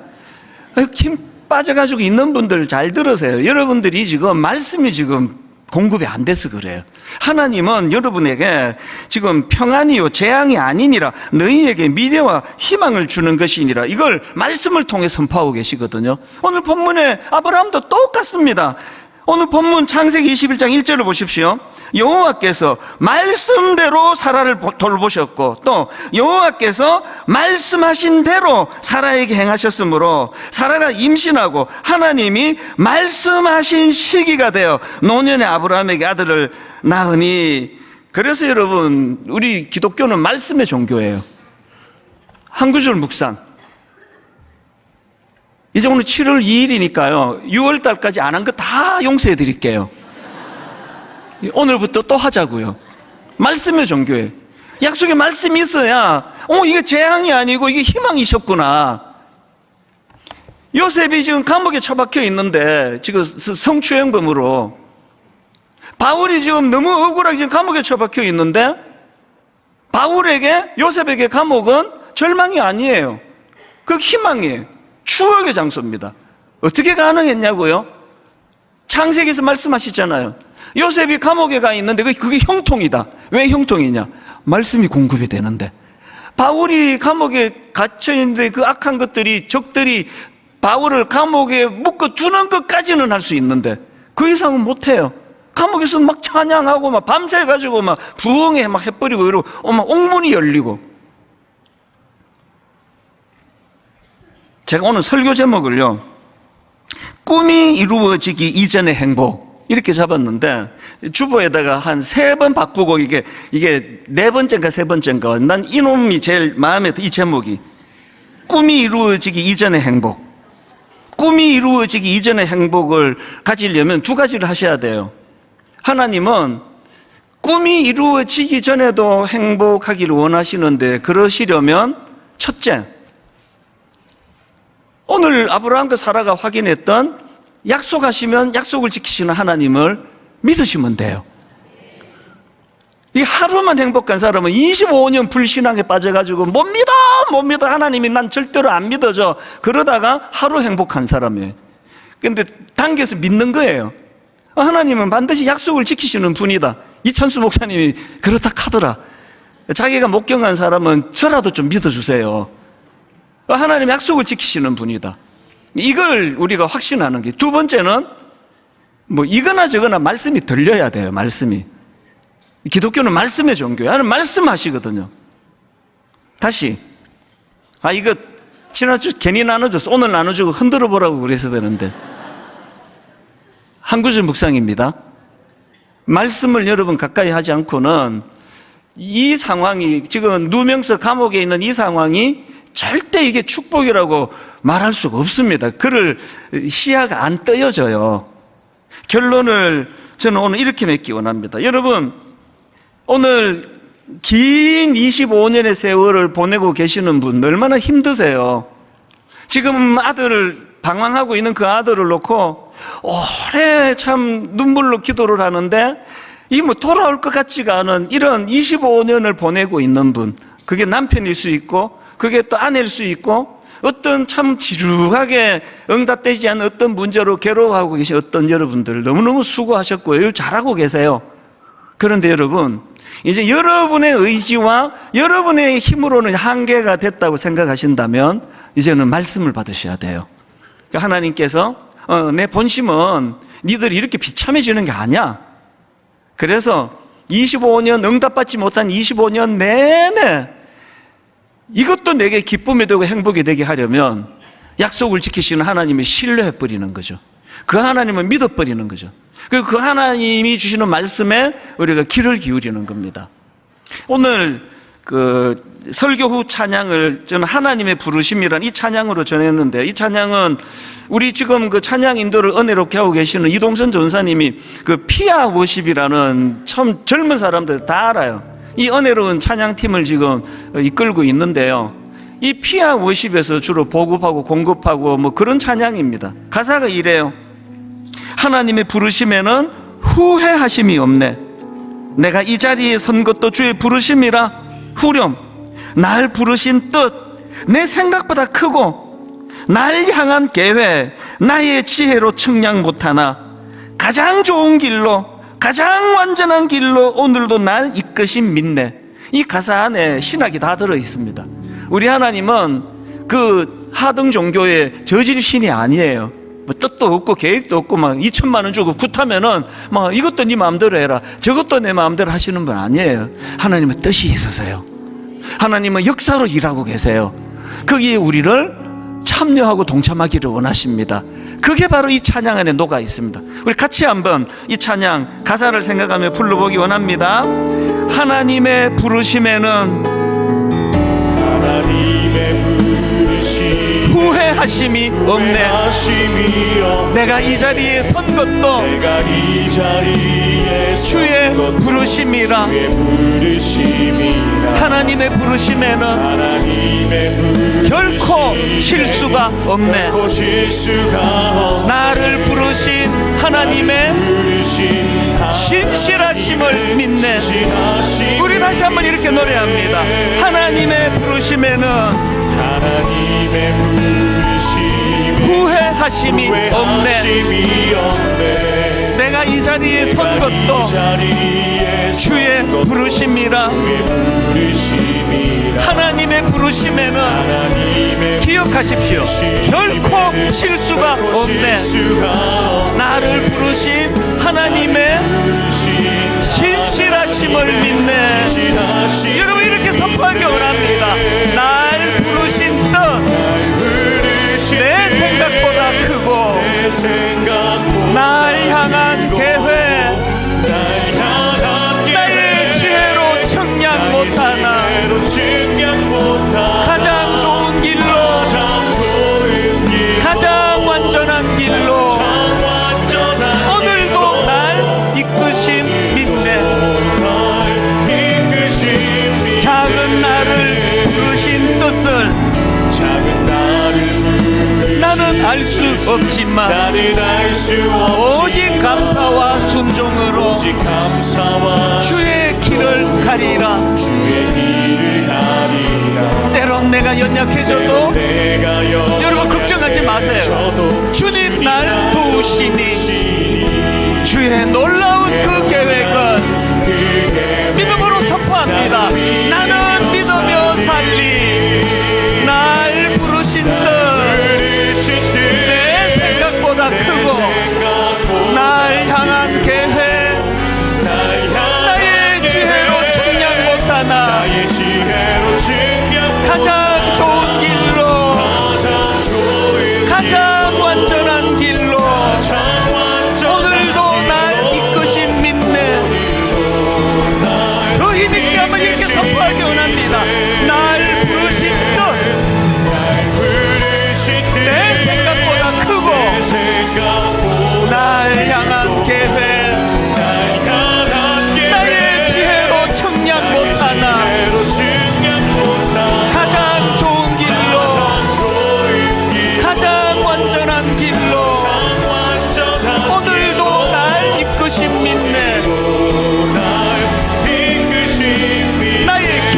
힘 빠져가지고 있는 분들 잘 들으세요. 여러분들이 지금 말씀이 지금 공급이 안 돼서 그래요. 하나님은 여러분에게 지금 평안이요 재앙이 아니니라. 너희에게 미래와 희망을 주는 것이니라. 이걸 말씀을 통해 선포하고 계시거든요. 오늘 본문에 아브라함도 똑같습니다. 오늘 본문 창세기 21장 1절을 보십시오. 여호와께서 말씀대로 사라를 돌보셨고 또 여호와께서 말씀하신 대로 사라에게 행하셨으므로 사라가 임신하고 하나님이 말씀하신 시기가 되어 노년의 아브라함에게 아들을 낳으니. 그래서 여러분 우리 기독교는 말씀의 종교예요. 한 구절 묵상. 이제 오늘 7월 2일이니까요 6월 달까지 안 한 거 다 용서해 드릴게요. 오늘부터 또 하자고요. 말씀의 종교예요. 약속의 말씀이 있어야 이게 재앙이 아니고 이게 희망이셨구나. 요셉이 지금 감옥에 처박혀 있는데 지금 성추행범으로 바울이 지금 너무 억울하게 지금 감옥에 처박혀 있는데 바울에게 요셉에게 감옥은 절망이 아니에요. 그 희망이에요. 추억의 장소입니다. 어떻게 가능했냐고요? 창세기에서 말씀하시잖아요. 요셉이 감옥에 가 있는데 그게 형통이다. 왜 형통이냐? 말씀이 공급이 되는데. 바울이 감옥에 갇혀 있는데 그 악한 것들이 적들이 바울을 감옥에 묶어 두는 것까지는 할 수 있는데 그 이상은 못해요. 감옥에서 막 찬양하고 막 밤새 가지고 막 부흥회 막 해버리고 이러고 막 옥문이 열리고. 제가 오늘 설교 제목을요 꿈이 이루어지기 이전의 행복 이렇게 잡았는데 주보에다가 한 3번 바꾸고 이게 4번째인가 3번째인가 난 이놈이 제일 마음에 이 제목이 꿈이 이루어지기 이전의 행복. 꿈이 이루어지기 이전의 행복을 가지려면 2가지를 하셔야 돼요. 하나님은 꿈이 이루어지기 전에도 행복하기를 원하시는데 그러시려면 첫째, 오늘 아브라함과 사라가 확인했던 약속하시면 약속을 지키시는 하나님을 믿으시면 돼요. 이 하루만 행복한 사람은 25년 불신앙에 빠져가지고 못 믿어 하나님이 난 절대로 안 믿어져 그러다가 하루 행복한 사람이에요. 근데 당겨서 믿는 거예요. 하나님은 반드시 약속을 지키시는 분이다. 이찬수 목사님이 그렇다 하더라. 자기가 목경한 사람은 저라도 좀 믿어주세요. 하나님 약속을 지키시는 분이다. 이걸 우리가 확신하는 게. 2번째는 뭐 이거나 저거나 말씀이 들려야 돼요. 말씀이. 기독교는 말씀의 종교예요. 하나님 말씀하시거든요. 다시 이거 지난주 괜히 나눠줬어. 오늘 나눠주고 흔들어 보라고 그래서 되는데 한 구절 묵상입니다. 말씀을 여러분 가까이 하지 않고는 이 상황이 지금 누명서 감옥에 있는 이 상황이 절대 이게 축복이라고 말할 수가 없습니다. 그를 시야가 안 떠여져요. 결론을 저는 오늘 이렇게 맺기 원합니다. 여러분 오늘 긴 25년의 세월을 보내고 계시는 분 얼마나 힘드세요. 지금 아들을 방황하고 있는 그 아들을 놓고 오래 참 눈물로 기도를 하는데 이 뭐 돌아올 것 같지가 않은 이런 25년을 보내고 있는 분, 그게 남편일 수 있고 그게 또 아내일 수 있고 어떤 참 지루하게 응답되지 않은 어떤 문제로 괴로워하고 계신 어떤 여러분들 너무너무 수고하셨고요. 잘하고 계세요. 그런데 여러분 이제 여러분의 의지와 여러분의 힘으로는 한계가 됐다고 생각하신다면 이제는 말씀을 받으셔야 돼요. 그러니까 하나님께서 내 본심은 니들이 이렇게 비참해지는 게 아니야. 그래서 25년 응답받지 못한 25년 내내 이것도 내게 기쁨이 되고 행복이 되게 하려면 약속을 지키시는 하나님을 신뢰해버리는 거죠. 그 하나님을 믿어버리는 거죠. 그리고 그 하나님이 주시는 말씀에 우리가 귀를 기울이는 겁니다. 오늘 그 설교 후 찬양을 저는 하나님의 부르심이란 이 찬양으로 전했는데, 이 찬양은 우리 지금 그 찬양 인도를 은혜롭게 하고 계시는 이동선 전사님이 그 피아 워십이라는 참 젊은 사람들 다 알아요. 이 은혜로운 찬양팀을 지금 이끌고 있는데요. 이 피아 워십에서 주로 보급하고 공급하고 뭐 그런 찬양입니다. 가사가 이래요. 하나님의 부르심에는 후회하심이 없네. 내가 이 자리에 선 것도 주의 부르심이라. 후렴, 날 부르신 뜻 내 생각보다 크고 날 향한 계획 나의 지혜로 측량 못하나 가장 좋은 길로 가장 완전한 길로 오늘도 날 이끄신 믿네. 이 가사 안에 신학이 다 들어있습니다. 우리 하나님은 그 하등 종교의 저질신이 아니에요. 뭐 뜻도 없고 계획도 없고 막 2천만 원 주고 굿하면은 막 이것도 네 마음대로 해라 저것도 내 마음대로 하시는 분 아니에요. 하나님은 뜻이 있으세요. 하나님은 역사로 일하고 계세요. 거기에 우리를 참여하고 동참하기를 원하십니다. 그게 바로 이 찬양 안에 녹아 있습니다. 우리 같이 한번 이 찬양 가사를 생각하며 불러보기 원합니다. 하나님의 부르심에는 후회하심이 없네. 내가 이 자리에 선 것도 주의 부르심이라. 하나님의 부르심에는 결코 실수가 없네. 나를 부르신 하나님의 신실하심을 믿네. 우리 다시 한번 이렇게 노래합니다. 하나님의 부르심에는 후회하심이 없네. 내가 이 자리에 선 것도 주의 부르심이라. 하나님의 부르심에는 기억하십시오. 결코 실수가 없네. 나를 부르신 하나님의 신실하심을 믿네. 여러분 이렇게 선포하기 원합니다. 날 부르신 뜻 내 생각보다 크고 날 향한 계획 나의 지혜로 측량 못하나 가장 좋은 길로 가장 완전한 길로 오늘도 날 이끄심 믿네. 작은 나를 부르신 뜻을 나는 알 수 없지만 오직 감사와 순종으로 주의 길을 가리라. 때론 내가 연약해져도 여러분 걱정하지 마세요. 주님 날 도우시니 주의 놀라운 그 계획은 믿음으로 선포합니다. 나는 믿으며 살리. 날 부르신 뜻 내 생각보다 크고 날 향한 계획 나의 지혜로 측량 못하나 가장 좋은 길로 가장 완전한 길로 오늘도 날 이끄신 믿네. 더 힘있게 한번 이렇게 선포하기 원합니다. 날 부르신 뜻 내 생각보다 크고 날 향한 계획 나의 지혜로 측량 못하나 가장 좋은 길로 가장 완전한 길로 오늘도 날 이끄신 믿네. 나의 길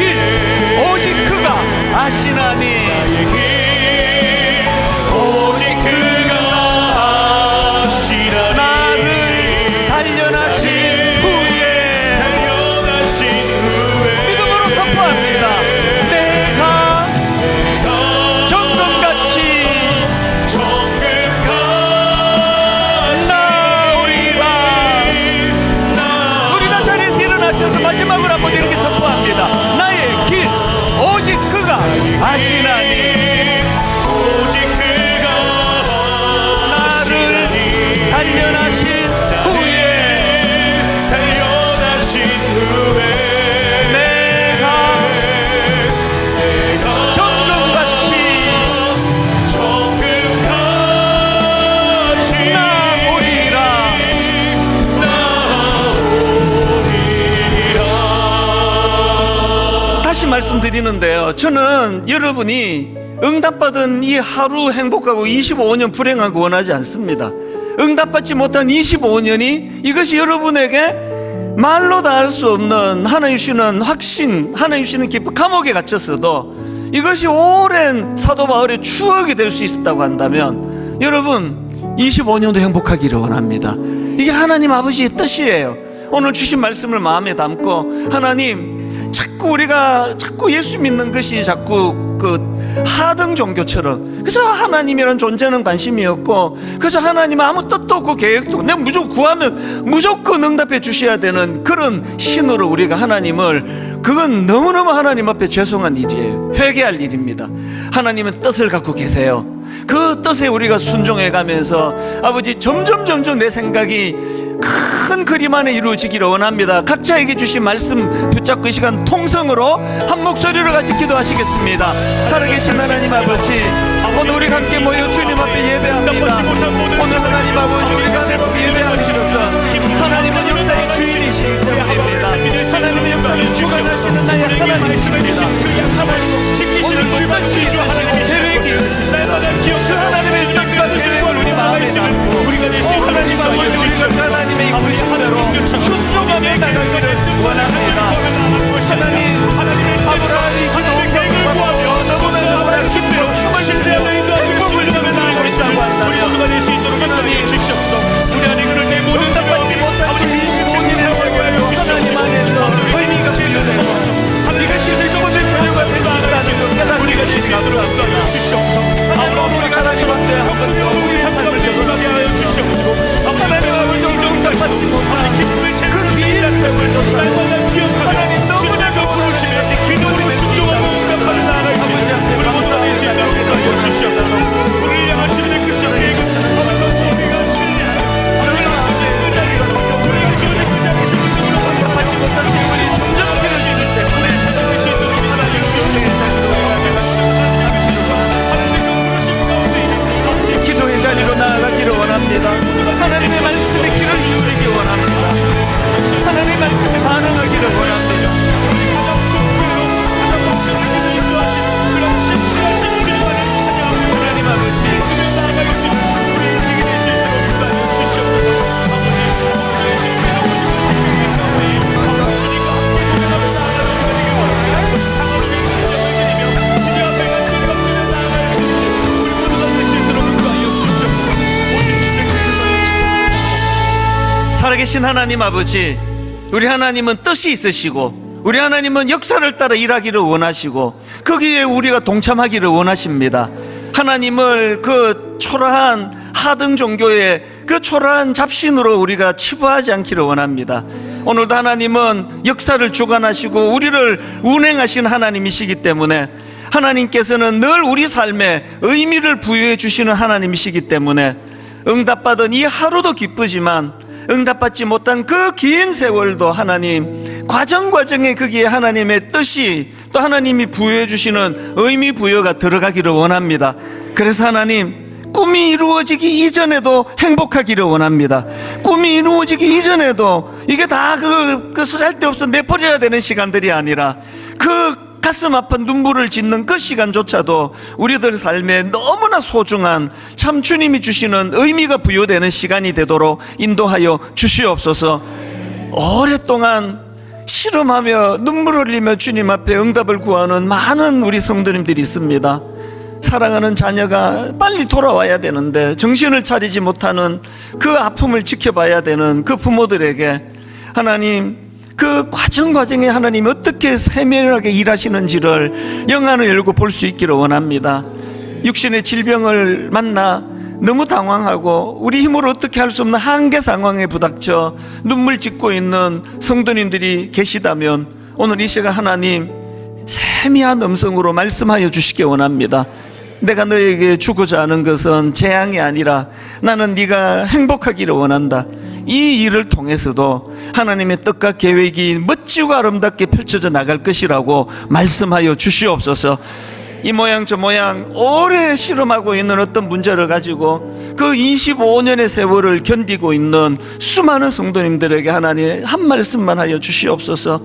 오직 그가 아시나니. 오직 그가 나를 단련하신 후에 믿음으로 선포합니다. 내가 정금같이 나오리라. 우리 다 자리에서 일어나셔서 마지막으로 한번 이렇게 선포합니다. 나의 길 오직 그가 아시나니. 다시 말씀드리는데요, 저는 여러분이 응답받은 이 하루 행복하고 25년 불행하고 원하지 않습니다. 응답받지 못한 25년이 이것이 여러분에게 말로 다 할 수 없는 하나님 주시는 확신, 하나님 주시는 기쁨, 감옥에 갇혔어도 이것이 오랜 사도 바울의 추억이 될 수 있었다고 한다면 여러분 25년도 행복하기를 원합니다. 이게 하나님 아버지의 뜻이에요. 오늘 주신 말씀을 마음에 담고, 하나님 자꾸 예수 믿는 것이 자꾸 하등 종교처럼 그저 하나님이란 존재는 관심이 없고, 그저 하나님 아무 뜻도 없고 계획도 없고, 내가 무조건 구하면 무조건 응답해 주셔야 되는 그런 신으로 우리가 하나님을, 그건 너무너무 하나님 앞에 죄송한 일이에요. 회개할 일입니다. 하나님은 뜻을 갖고 계세요. 그 뜻에 우리가 순종해 가면서 아버지 점점 내 생각이 큰 그림 안에 이루어지기를 원합니다. 각자에게 주신 말씀 붙잡고 이 시간 통성으로 한 목소리로 같이 기도하시겠습니다. 살아계신 하나님 아버지, 오늘 우리 함께 모여 주님 앞에 예배합니다. 오늘 하나님 아버지, 우리가 예배하는 것은 하나님은 역사의 주인이시기 때문입니다. 하나님의 역사를 주관하시는 나의 하나님이십니다. 하나님 오늘도 뜻이 있으시고 계획이 있으십니다. 그 하나님의 뜻과 계획을 우리 마음에 담고 하나님 아버지, 우리가 하나님의 이끄심대로 순종하며 나가기를 원합니다. 하나님 아브라함이 기도한 것을 받고 너무나 아브라함이 힘으로 신뢰하며 행복을 누리고 있다고 한다면 하나님 응답받지 못한 25년의 세월을 하나님 안에서 의미가 부여되고 이것이 세상의 자녀가 될 수 있다는 것 깨닫게 주시옵소서. 하나님 우리 하나님 앞에 한번 더 우리의 삶을 되돌아보게 하여 주시옵소서. 하나님 아버지, 응답받지 못한 그 귀한 세월조차 하나님 너무나 부르시며 기도로 순종하고 응답받는 하나님 우리 모두가 될 수 있도록 인도하여 주시옵소서. 우리를 향한 주님의 그 시간에 하나님 우리가 신뢰하여 늘 아버지의 그 자리에서 우리가 지원의 그 자리에서 응답받지 못한 세월이 점점 길어지기 때문에 살아갈 수 있도록 하나님 주시옵소서. 기도의 자리로 나아가기를 원합니다. 하나님의 말씀에 귀를 기울이기 원합니다. 하나님의 말씀에 반응하기를 원합니다. 하나님 아버지, 살아계신 하나님 아버지, 우리 하나님은 뜻이 있으시고 우리 하나님은 역사를 따라 일하기를 원하시고 거기에 우리가 동참하기를 원하십니다. 하나님을 그 초라한 하등 종교의 그 초라한 잡신으로 우리가 치부하지 않기를 원합니다. 오늘도 하나님은 역사를 주관하시고 우리를 운행하신 하나님이시기 때문에, 하나님께서는 늘 우리 삶에 의미를 부여해 주시는 하나님이시기 때문에 응답받은 이 하루도 기쁘지만 응답받지 못한 그 긴 세월도 하나님 과정에 거기에 하나님의 뜻이, 또 하나님이 부여해 주시는 의미 부여가 들어가기를 원합니다. 그래서 하나님, 꿈이 이루어지기 이전에도 행복하기를 원합니다. 꿈이 이루어지기 이전에도 이게 다 그 쓰잘데없어 내버려야 되는 시간들이 아니라 그 가슴 아픈 눈물을 짓는 그 시간조차도 우리들 삶에 너무나 소중한 참 주님이 주시는 의미가 부여되는 시간이 되도록 인도하여 주시옵소서. 오랫동안 씨름하며 눈물 흘리며 주님 앞에 응답을 구하는 많은 우리 성도님들이 있습니다. 사랑하는 자녀가 빨리 돌아와야 되는데 정신을 차리지 못하는 그 아픔을 지켜봐야 되는 그 부모들에게 하나님, 그 과정에 하나님이 어떻게 세밀하게 일하시는지를 영안을 열고 볼 수 있기를 원합니다. 육신의 질병을 만나 너무 당황하고 우리 힘으로 어떻게 할 수 없는 한계 상황에 부닥쳐 눈물 짓고 있는 성도님들이 계시다면 오늘 이 시간 하나님 세미한 음성으로 말씀하여 주시기 원합니다. 내가 너에게 주고자 하는 것은 재앙이 아니라 나는 네가 행복하기를 원한다. 이 일을 통해서도 하나님의 뜻과 계획이 멋지고 아름답게 펼쳐져 나갈 것이라고 말씀하여 주시옵소서. 이 모양 저 모양 오래 실험하고 있는 어떤 문제를 가지고 그 25년의 세월을 견디고 있는 수많은 성도님들에게 하나님 한 말씀만 하여 주시옵소서.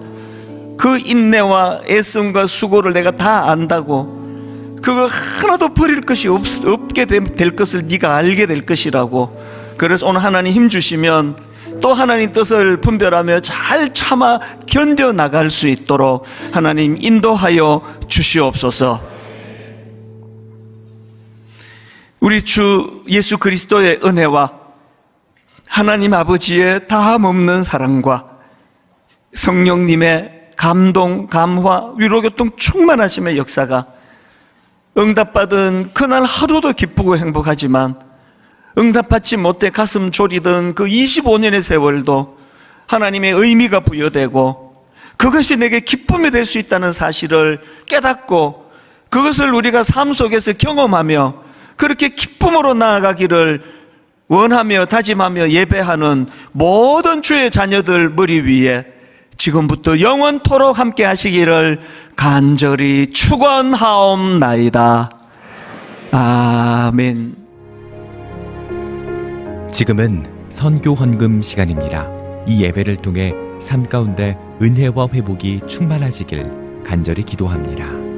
그 인내와 애씀과 수고를 내가 다 안다고, 그거 하나도 버릴 것이 없게 될 것을 네가 알게 될 것이라고. 그래서 오늘 하나님 힘 주시면 또 하나님 뜻을 분별하며 잘 참아 견뎌 나갈 수 있도록 하나님 인도하여 주시옵소서. 우리 주 예수 그리스도의 은혜와 하나님 아버지의 다함없는 사랑과 성령님의 감동, 감화, 위로교통 충만하심의 역사가 응답받은 그날 하루도 기쁘고 행복하지만 응답받지 못해 가슴 졸이던 그 25년의 세월도 하나님의 의미가 부여되고 그것이 내게 기쁨이 될 수 있다는 사실을 깨닫고 그것을 우리가 삶 속에서 경험하며 그렇게 기쁨으로 나아가기를 원하며 다짐하며 예배하는 모든 주의 자녀들 머리 위에 지금부터 영원토록 함께 하시기를 간절히 축원하옵나이다. 아멘. 지금은 선교 헌금 시간입니다. 이 예배를 통해 삶 가운데 은혜와 회복이 충만하시길 간절히 기도합니다.